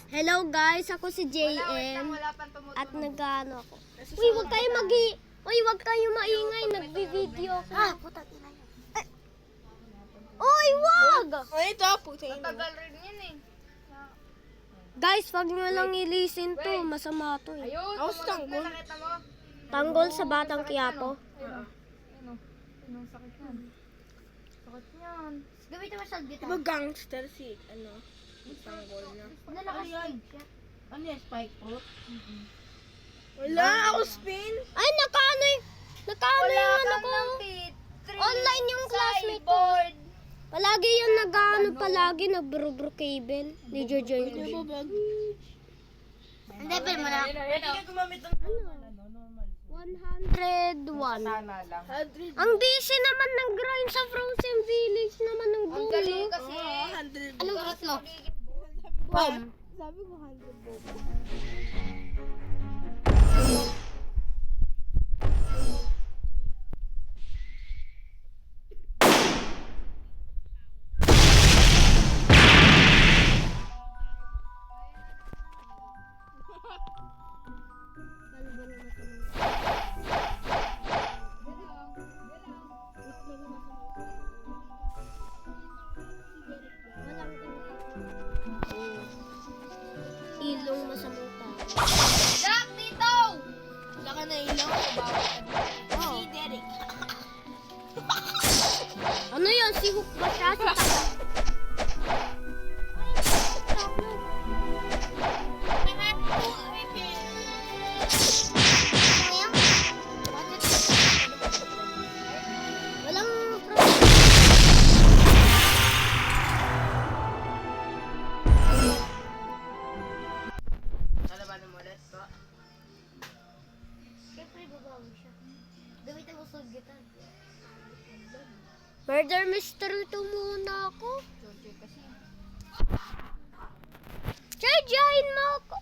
Hello guys, ako si JM at nag-ano ako. Uy, wag kayo maingay, nagbi-video ako. Puta ina niyo. Uy, wag! Ay, ito, putin. Tagal rin yan eh. Guys, wag nyo lang i-listen to, masama to eh. Ayun, Ako sa tanggol. nakita mo. Tanggol sa Batang Quiapo. Ayun, ayun, sakit yan. Sakit yan. Gawin mo siya dito. Diba gangster si, tanggol na. Nalakas-stage siya. Ano yan, spike fruit? Wala, ako spin. Ay, nakaano yung ano ko. Online yung classmate ko. Palagi yung palagi nag-bro cable ni Jojoy ko. Hindi, pero mo na. Pwede ka gumamit ng normal. 101. Sana lang. Ang busy naman ng grind sa Frozen Village naman ng Ang dulo. galing kasi. 100. Anong fruit mo? Bomb. Sabi ko 100 bob. Ilong masamang tao. Jack, dito! Wala ka na ilaw. Si Derek. Ano yun? Si Hook ba siya? Si Taka? Walang Lalabanan mo ulit ba? Siyempre, babawi siya. Gamitin mo sa gitar. murder mystery to muna ako. Jojo kasi. Chargeahin mo ako.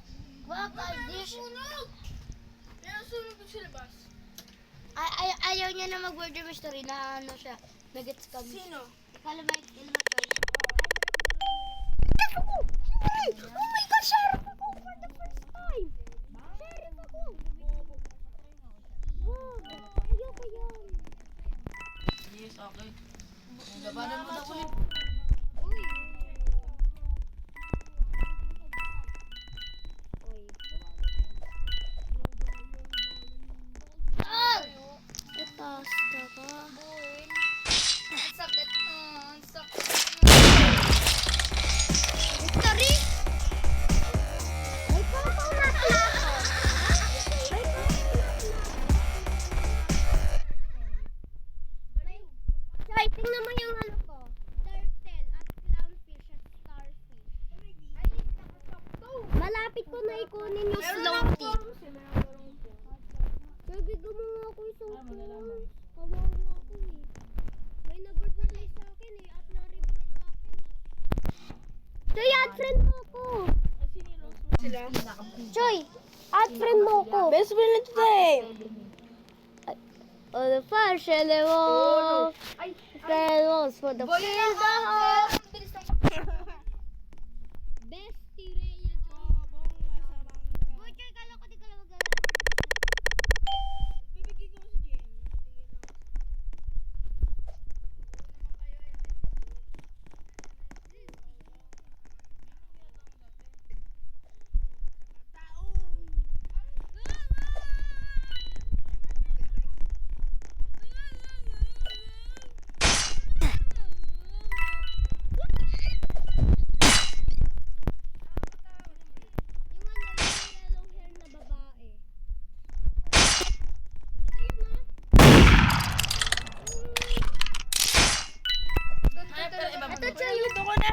Wag, dish. Pero sunod ko sa labas. Ayaw niya na mag-murder mystery na ano siya. Nag-gets kami. Sino? Calamite, Ilma, Oh my God, sheriff ako for the first time. Sheriff ako. Wow, ayoko yan. Yes, okay. Labanan mo na ulit. Uy. Ah! Ipasta ka. Ang sakit mo. Ang sakit Mystery? Ay, parang natin ako. Ay, tingnan mo yung ano ko. Turtle at clownfish at starfish. Malapit ko na ikunin yung floaty. Sabi gumawa ako isang phone. Kawawa ako eh. May nag-reply sa akin eh. At na-reply sa akin eh. Choy, add friend mo ako. Sila. Choy, add friend mo ako. Best friend na today. Oh, the fashion level. Friend was for the Boy, field of ang bilis ng best Tireya Joy. Boy, Choy, kala ko di ka lang mag-alala. Bibigyan ko si Jen. Yung yellow hair na babae. Ito, Choy, yung Ito ko na.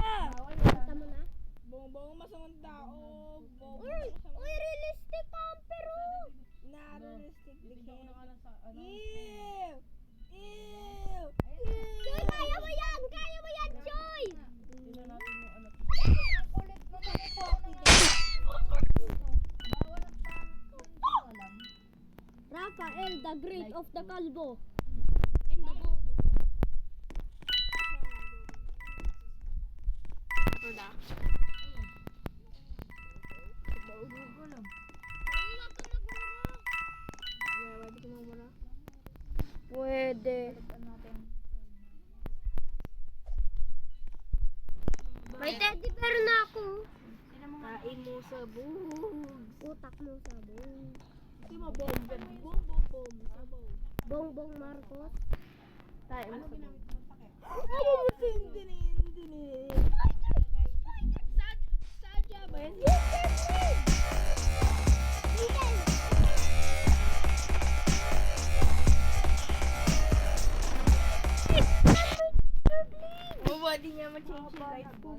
Kita mo na? Bong masamang tao. Uy, realistic camper oh. Narealistic dikin. Ano? Ew! Ew! Choy, kaya mo yan! Kaya mo yan, Choy! Tingnan natin yung ano. Rafael, the Great of the Calvo. And the Bobo. Wala. na ako. Kain mo sa buhog. Utak mo sa bong. Di ba bom, bom, bom, bom, sabaw. Bongbong Marcos. Tayo mo sa bong. Ano mo tindinin? Sadya ba yan? Oh, wadi niya ma-change yung life ko.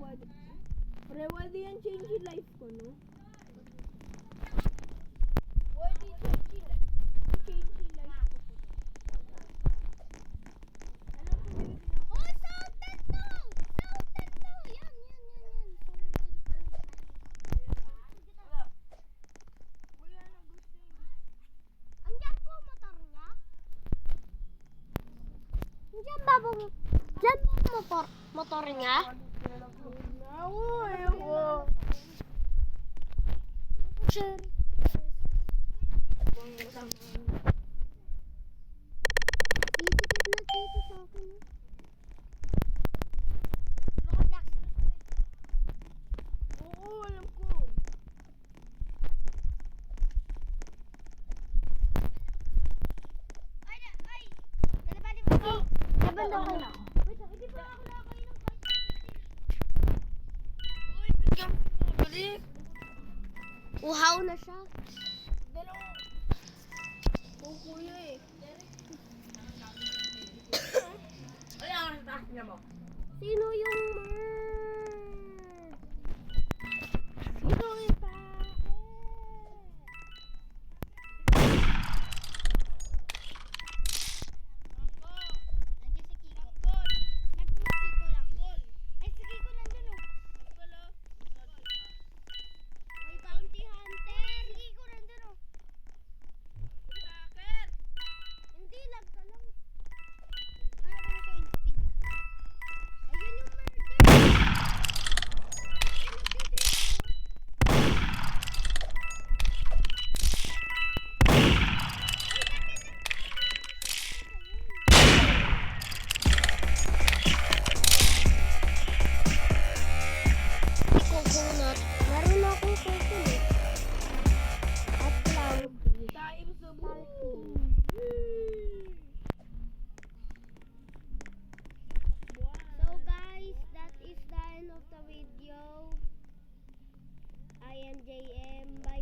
Pre, wadi yan change yung life ko, no? Wadi change yung life ko. Oh, salted to! Salted to! Yan. Andyan po motor niya? Andyan ba po? Andyan po motor niya? Ako, ayoko. Sure. Sisikip na dito sa akin. Oo, alam ko. Laban daw kayo. Balik. Uhaw na siya. Dalawa. Oo, kuya eh. Sino yung bird? Sino yung tae? Nandiyan si Kiko. Nandiyan si Kiko lang. Ay, si Kiko nandun oh. May bounty hunter. Si Kiko nandun oh. Hindi, lag ka lang. Para ka sa instinct. Ayun yung murder. Coconut. Meron akong coconut. At cloudfish. Tayo sa buhog. So guys, that is the end of the video. I am JM. Bye.